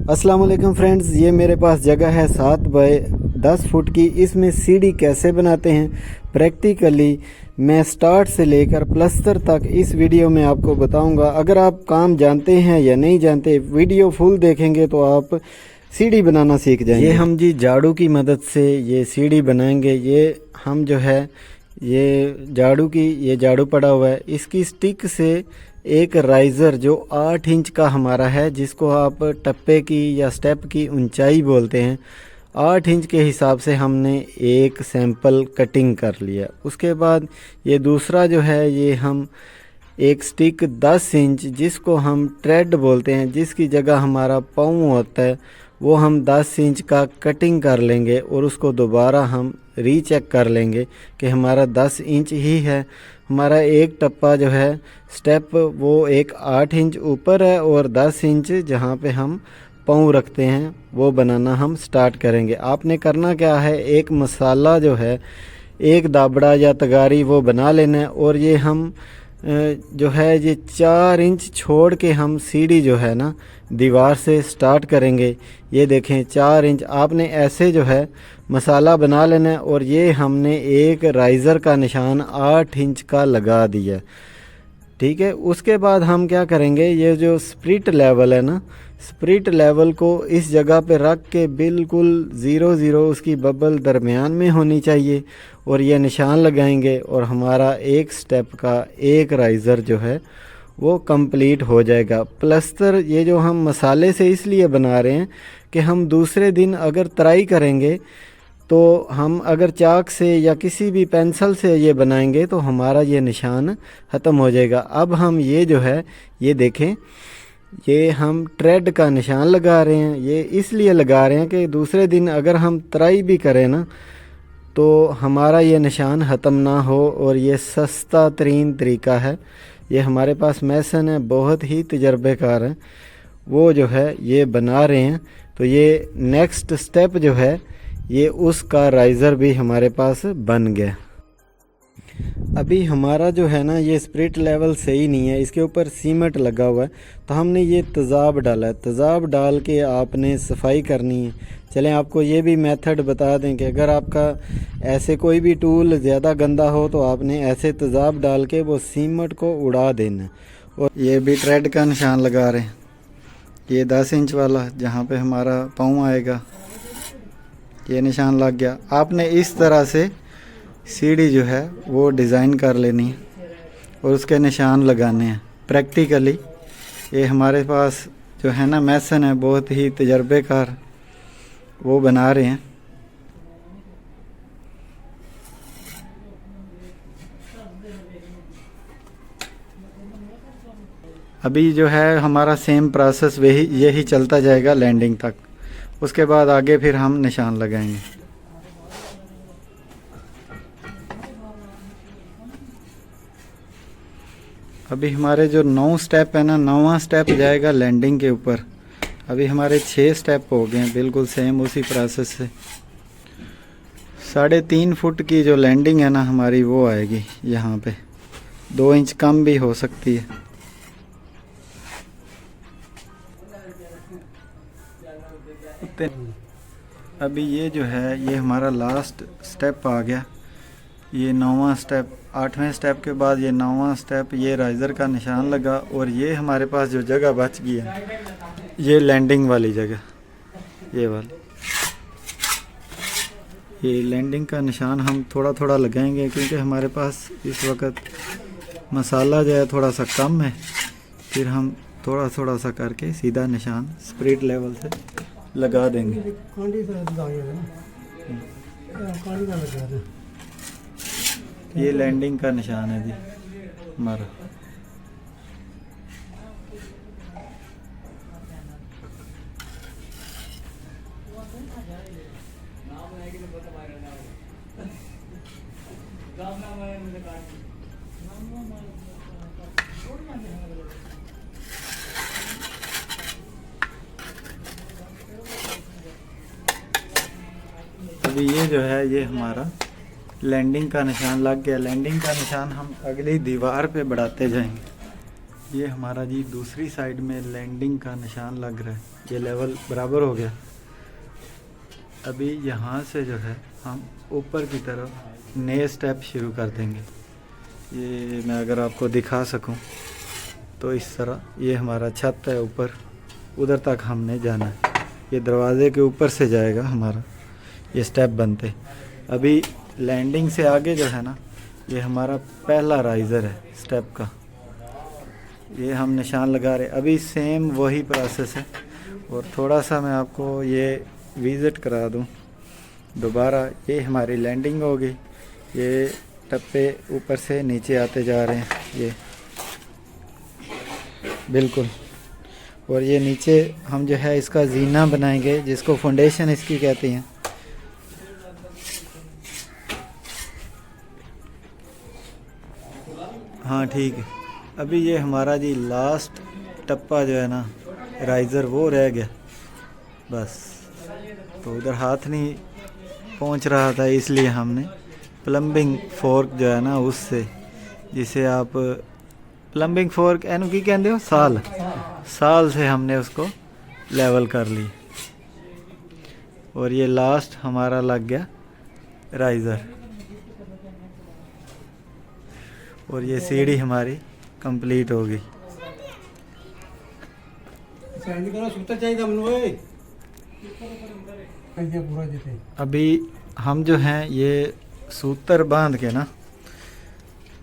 अस्सलाम वालेकुम फ्रेंड्स, ये मेरे पास जगह है 7 बाय 10 फुट की। इसमें सीढ़ी कैसे बनाते हैं प्रैक्टिकली मैं स्टार्ट से लेकर प्लस्तर तक इस वीडियो में आपको बताऊंगा। अगर आप काम जानते हैं या नहीं जानते, वीडियो फुल देखेंगे तो आप सीढ़ी बनाना सीख जाएंगे। ये हम जी झाड़ू की मदद से ये सीढ़ी बनाएंगे। ये हम जो है ये झाड़ू पड़ा हुआ है, इसकी स्टिक से एक राइज़र जो 8 इंच का हमारा है, जिसको आप टप्पे की या स्टेप की ऊंचाई बोलते हैं, 8 इंच के हिसाब से हमने एक सैंपल कटिंग कर लिया। उसके बाद ये दूसरा जो है ये हम एक स्टिक 10 इंच जिसको हम ट्रेड बोलते हैं, जिसकी जगह हमारा पाँव होता है, वो हम 10 इंच का कटिंग कर लेंगे और उसको दोबारा हम रीचेक कर लेंगे कि हमारा 10 इंच ही है। हमारा एक टप्पा जो है स्टेप वो एक 8 इंच ऊपर है और 10 इंच जहाँ पे हम पाँव रखते हैं वो बनाना हम स्टार्ट करेंगे। आपने करना क्या है, एक मसाला जो है एक दाबड़ा या तगारी वो बना लेना है और ये हम जो है ये 4 इंच छोड़ के हम सीढ़ी जो है ना दीवार से स्टार्ट करेंगे। ये देखें 4 इंच आपने ऐसे जो है मसाला बना लेना है और ये हमने एक राइज़र का निशान 8 इंच का लगा दिया, ठीक है। उसके बाद हम क्या करेंगे, ये जो स्प्रिट लेवल है ना, स्प्रिट लेवल को इस जगह पे रख के बिल्कुल 0-0 उसकी बबल दरमियान में होनी चाहिए और ये निशान लगाएंगे और हमारा एक स्टेप का एक राइज़र जो है वो कंप्लीट हो जाएगा। प्लस्तर ये जो हम मसाले से इसलिए बना रहे हैं कि हम दूसरे दिन अगर तराई करेंगे तो हम अगर चाक से या किसी भी पेंसिल से ये बनाएंगे तो हमारा ये निशान ख़त्म हो जाएगा। अब हम ये जो है ये देखें, ये हम ट्रेड का निशान लगा रहे हैं। ये इसलिए लगा रहे हैं कि दूसरे दिन अगर हम तराई भी करें ना तो हमारा ये निशान ख़त्म ना हो, और ये सस्ता तरीन तरीका है। ये हमारे पास मैसन है, बहुत ही तजर्बेकार हैं, वो जो है ये बना रहे हैं। तो ये नेक्स्ट स्टेप जो है ये उसका राइज़र भी हमारे पास बन गया। अभी हमारा जो है ना ये स्प्रिट लेवल सही नहीं है, इसके ऊपर सीमेंट लगा हुआ है, तो हमने ये तेज़ाब डाला है। तेज़ाब डाल के आपने सफाई करनी है। चलें आपको ये भी मेथड बता दें कि अगर आपका ऐसे कोई भी टूल ज़्यादा गंदा हो तो आपने ऐसे तेज़ाब डाल के वो सीमेंट को उड़ा देना। और ये भी ट्रेड का निशान लगा रहे हैं, ये 10 इंच वाला जहाँ पे हमारा पाँव आएगा, ये निशान लग गया। आपने इस तरह से सीढ़ी जो है वो डिज़ाइन कर लेनी है और उसके निशान लगाने हैं प्रैक्टिकली। ये हमारे पास जो है ना मैसन है, बहुत ही तजर्बेकार, वो बना रहे हैं। अभी जो है हमारा सेम प्रोसेस यही चलता जाएगा लैंडिंग तक। उसके बाद आगे फिर हम निशान लगाएंगे। अभी हमारे जो 9 स्टेप है ना, 9वां स्टेप जाएगा लैंडिंग के ऊपर। अभी हमारे 6 स्टेप हो गए हैं बिल्कुल सेम उसी प्रोसेस से। 3.5 फुट की जो लैंडिंग है ना हमारी वो आएगी यहाँ पे, 2 इंच कम भी हो सकती है। अभी ये जो है ये हमारा लास्ट स्टेप आ गया, ये 9वां स्टेप। 8वें स्टेप के बाद ये 9वां स्टेप, ये राइज़र का निशान लगा और ये हमारे पास जो जगह बच गई है ये लैंडिंग वाली जगह, ये वाली, ये लैंडिंग का निशान हम थोड़ा थोड़ा लगाएंगे क्योंकि हमारे पास इस वक्त मसाला जो है थोड़ा सा कम है। फिर हम थोड़ा थोड़ा सा करके सीधा निशान स्प्रिट लेवल से लगा देंगे। ये लैंडिंग का निशान है जी हमारा। अभी ये जो है ये हमारा लैंडिंग का निशान लग गया। लैंडिंग का निशान हम अगली दीवार पे बढ़ाते जाएंगे। ये हमारा जी दूसरी साइड में लैंडिंग का निशान लग रहा है, ये लेवल बराबर हो गया। अभी यहाँ से जो है हम ऊपर की तरफ नए स्टेप शुरू कर देंगे। ये मैं अगर आपको दिखा सकूं तो इस तरह ये हमारा छत है, ऊपर उधर तक हमने जाना है। ये दरवाज़े के ऊपर से जाएगा हमारा ये स्टेप बनते। अभी लैंडिंग से आगे जो है ना, ये हमारा पहला राइज़र है स्टेप का, ये हम निशान लगा रहे। अभी सेम वही प्रोसेस है। और थोड़ा सा मैं आपको ये विज़िट करा दूं दोबारा। ये हमारी लैंडिंग हो गई, ये टप्पे ऊपर से नीचे आते जा रहे हैं, ये बिल्कुल। और ये नीचे हम जो है इसका जीना बनाएंगे, जिसको फाउंडेशन इसकी कहती हैं। हाँ ठीक है। अभी ये हमारा जी लास्ट टप्पा जो है ना राइज़र, वो रह गया बस। तो उधर हाथ नहीं पहुंच रहा था, इसलिए हमने प्लम्बिंग फोर्क जो है ना उससे, जिसे आप प्लम्बिंग फोर्क एनु की कहते हो, साल से हमने उसको लेवल कर ली। और ये लास्ट हमारा लग गया राइज़र। और ये सीढ़ी हमारी कंप्लीट हो गई। अभी हम जो हैं ये सूतर बांध के ना,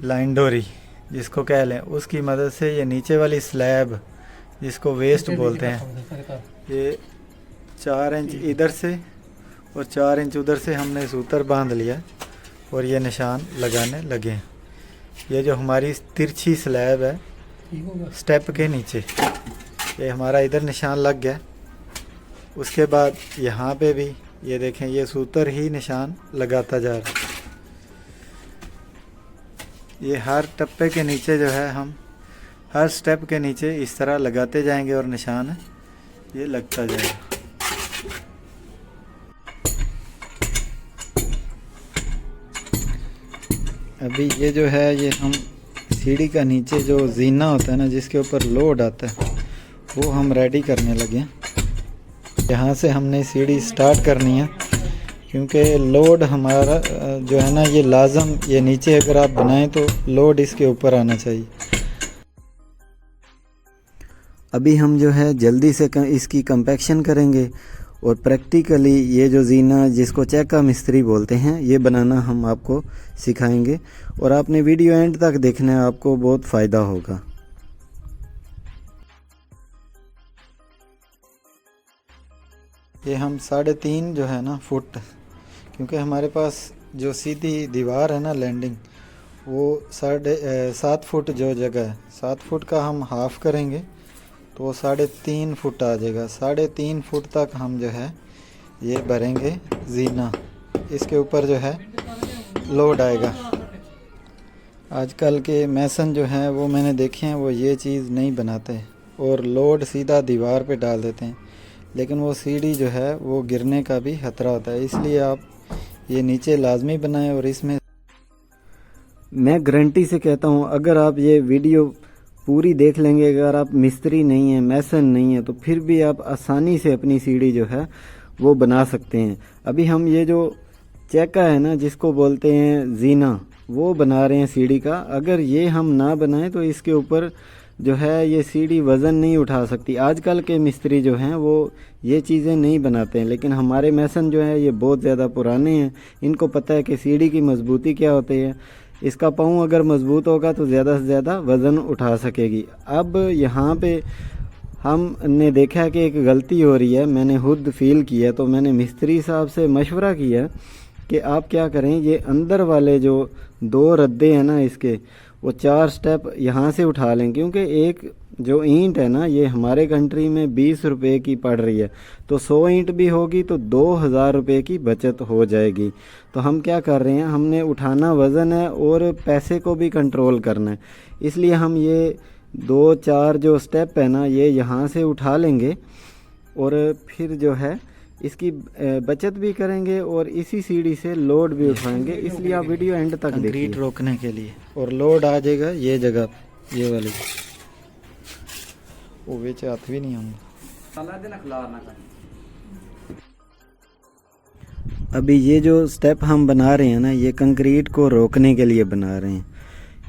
लाइन डोरी जिसको कह लें, उसकी मदद से ये नीचे वाली स्लैब जिसको वेस्ट बोलते हैं, ये 4 इंच इधर से और 4 इंच उधर से हमने सूतर बांध लिया और ये निशान लगाने लगे हैं। ये जो हमारी तिरछी स्लैब है स्टेप के नीचे, ये हमारा इधर निशान लग गया। उसके बाद यहाँ पे भी ये देखें, ये सूतर ही निशान लगाता जा रहा है। ये हर टप्पे के नीचे जो है हम हर स्टेप के नीचे इस तरह लगाते जाएंगे और निशान ये लगता जाएगा। अभी ये जो है, ये हम सीढ़ी का नीचे जो जीना होता है ना, जिसके ऊपर लोड आता है, वो हम रेडी करने लगे। यहाँ से हमने सीढ़ी स्टार्ट करनी है, क्योंकि लोड हमारा जो है ना ये लाजम, ये नीचे अगर आप बनाएं तो लोड इसके ऊपर आना चाहिए। अभी हम जो है जल्दी से इसकी कंपैक्शन करेंगे और प्रैक्टिकली ये जो जीना, जिसको चैका मिस्त्री बोलते हैं, ये बनाना हम आपको सिखाएंगे। और आपने वीडियो एंड तक देखना है, आपको बहुत फ़ायदा होगा। ये हम 3.5 जो है ना फुट, क्योंकि हमारे पास जो सीधी दीवार है ना लैंडिंग, वो 7.5 फुट जो जगह है, 7 फुट का हम हाफ़ करेंगे तो 3.5 फुट आ जाएगा। 3.5 फुट तक हम जो है ये भरेंगे जीना, इसके ऊपर जो है लोड आएगा। आजकल के मैसन जो हैं वो मैंने देखे हैं, वो ये चीज़ नहीं बनाते और लोड सीधा दीवार पे डाल देते हैं, लेकिन वो सीढ़ी जो है वो गिरने का भी खतरा होता है। इसलिए आप ये नीचे लाजमी बनाएं। और इसमें मैं गारंटी से कहता हूँ, अगर आप ये वीडियो पूरी देख लेंगे, अगर आप मिस्त्री नहीं हैं, मैसन नहीं है, तो फिर भी आप आसानी से अपनी सीढ़ी जो है वो बना सकते हैं। अभी हम ये जो चैका है ना, जिसको बोलते हैं जीना, वो बना रहे हैं सीढ़ी का। अगर ये हम ना बनाएं तो इसके ऊपर जो है ये सीढ़ी वज़न नहीं उठा सकती। आजकल के मिस्त्री जो हैं वो ये चीज़ें नहीं बनाते हैं, लेकिन हमारे मैसन जो है ये बहुत ज़्यादा पुराने हैं, इनको पता है कि सीढ़ी की मजबूती क्या होती है। इसका पाँव अगर मजबूत होगा तो ज़्यादा से ज़्यादा वज़न उठा सकेगी। अब यहाँ पे हमने देखा कि एक गलती हो रही है, मैंने खुद फील किया, तो मैंने मिस्त्री साहब से मशवरा किया कि आप क्या करें, ये अंदर वाले जो 2 रद्दे हैं ना इसके, वो 4 स्टेप यहाँ से उठा लें, क्योंकि एक जो ईंट है ना ये हमारे कंट्री में 20 रुपये की पड़ रही है, तो 100 ईंट भी होगी तो 2000 रुपये की बचत हो जाएगी। तो हम क्या कर रहे हैं, हमने उठाना वज़न है और पैसे को भी कंट्रोल करना है, इसलिए हम ये 2-4 जो स्टेप है ना ये यहाँ से उठा लेंगे और फिर जो है इसकी बचत भी करेंगे और इसी सीढ़ी से लोड भी उठाएंगे। इसलिए आप वीडियो एंड तक देखिए। रोकने के लिए और लोड आ जाएगा ये जगह, ये वाली। वो विच हथ भी नहीं आਉਂਦਾ। अभी ये जो स्टेप हम बना रहे हैं ना, ये कंक्रीट को रोकने के लिए बना रहे हैं।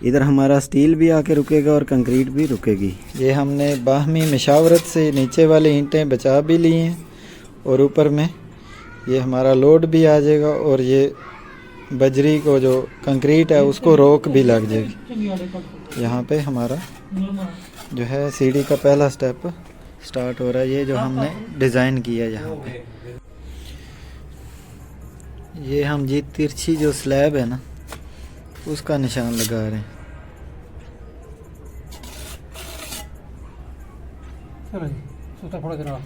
इधर हमारा स्टील भी आके रुकेगा और कंक्रीट भी रुकेगी। ये हमने बाहमी मशावरत से नीचे वाली ईंटें बचा भी ली हैं और ऊपर में ये हमारा लोड भी आ जाएगा और ये बजरी को जो कंक्रीट है उसको रोक भी लग जाएगी। यहाँ पे हमारा जो है सीढ़ी का पहला स्टेप स्टार्ट हो रहा है। ये जो हमने डिज़ाइन किया यहाँ पे, ये हम जी तिरछी जो स्लैब है ना उसका निशान लगा रहे हैं। चलो जी सूता फोड़ो जनाब,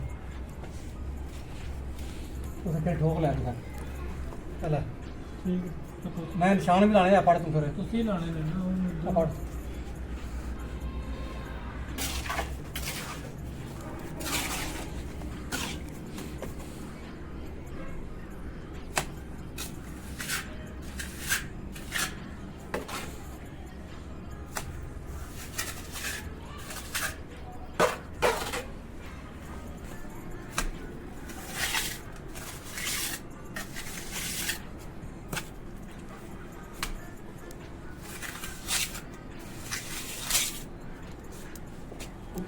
उसे ठोक लै चल मैं निशान भी लाने पढ़ तू फिर तुसी लाने ने पढ़।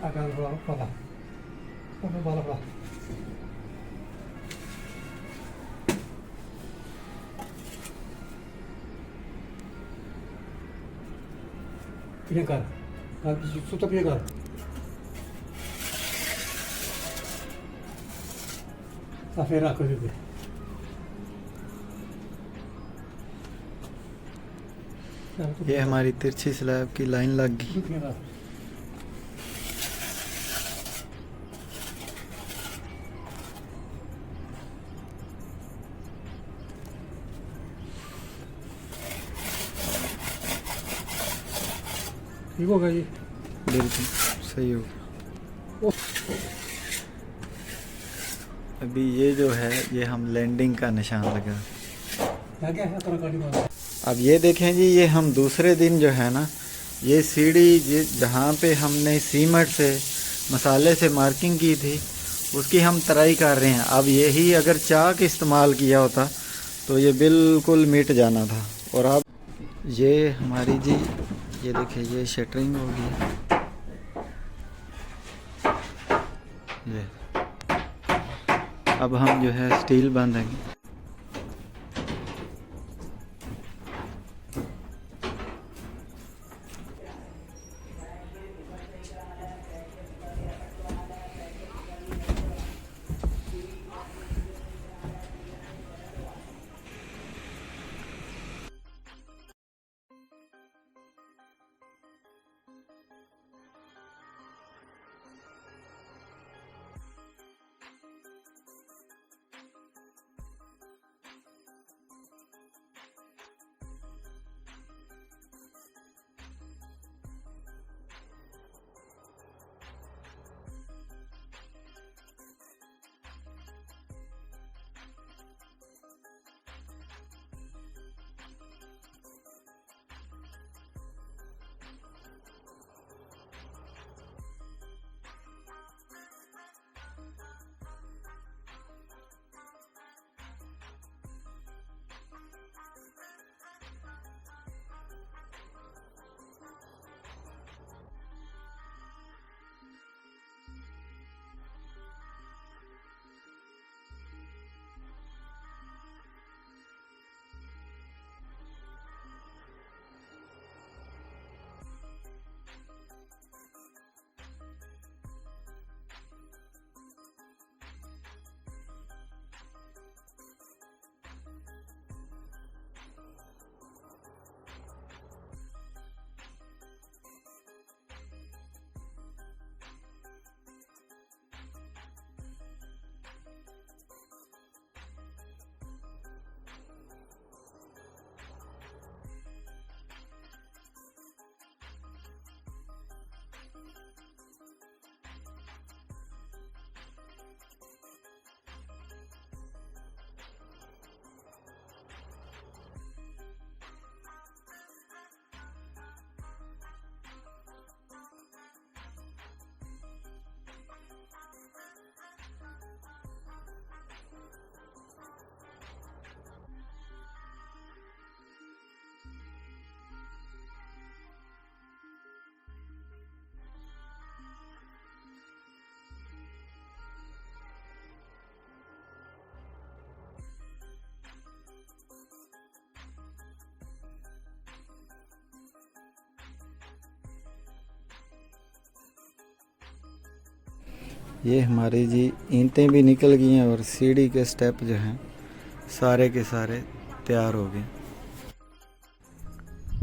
akan pala apa pala pala pilih kan sudah pilih kan safera aku juga ये हमारी तिरछी स्लैब की लाइन लग गई। ठीक होगा जी, बिल्कुल सही हो। अभी ये जो है ये हम लैंडिंग का निशान लगा। क्या है तरह का। अब ये देखें जी, ये हम दूसरे दिन जो है ना ये सीढ़ी जहाँ पे हमने सीमेंट से मसाले से मार्किंग की थी उसकी हम तराई कर रहे हैं। अब यही अगर चाक इस्तेमाल किया होता तो ये बिल्कुल मिट जाना था। और अब ये हमारी जी ये देखिए ये शटरिंग होगी, ये अब हम जो है स्टील बांधेंगे। ये हमारी जी ईंटें भी निकल गई हैं और सीढ़ी के स्टेप जो हैं सारे के सारे तैयार हो गए।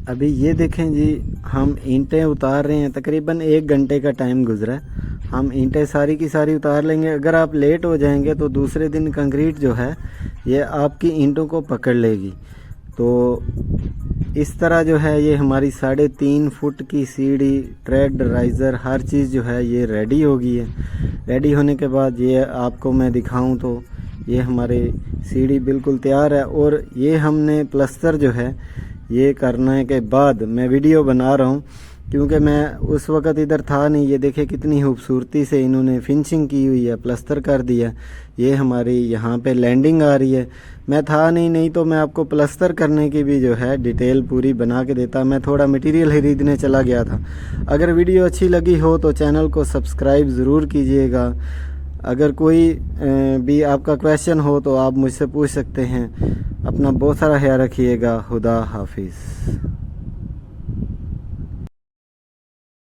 अभी ये देखें जी, हम ईंटें उतार रहे हैं, तकरीबन 1 घंटे का टाइम गुजरा है। हम ईंटें सारी की सारी उतार लेंगे। अगर आप लेट हो जाएंगे तो दूसरे दिन कंक्रीट जो है ये आपकी ईंटों को पकड़ लेगी। तो इस तरह जो है ये हमारी 3.5 फुट की सीढ़ी, ट्रैक्ड राइज़र, हर चीज़ जो है ये रेडी हो गई है। रेडी होने के बाद ये आपको मैं दिखाऊं तो ये हमारी सीढ़ी बिल्कुल तैयार है। और ये हमने प्लस्तर जो है ये करने के बाद मैं वीडियो बना रहा हूँ, क्योंकि मैं उस वक़्त इधर था नहीं। ये देखिए कितनी खूबसूरती से इन्होंने फिनिशिंग की हुई है, प्लस्तर कर दिया। ये हमारी यहाँ पे लैंडिंग आ रही है। मैं था नहीं तो मैं आपको प्लस्तर करने की भी जो है डिटेल पूरी बना के देता। मैं थोड़ा मटेरियल खरीदने चला गया था। अगर वीडियो अच्छी लगी हो तो चैनल को सब्सक्राइब ज़रूर कीजिएगा। अगर कोई भी आपका क्वेश्चन हो तो आप मुझसे पूछ सकते हैं। अपना बहुत सारा ख्याल रखिएगा। खुदा हाफिज़।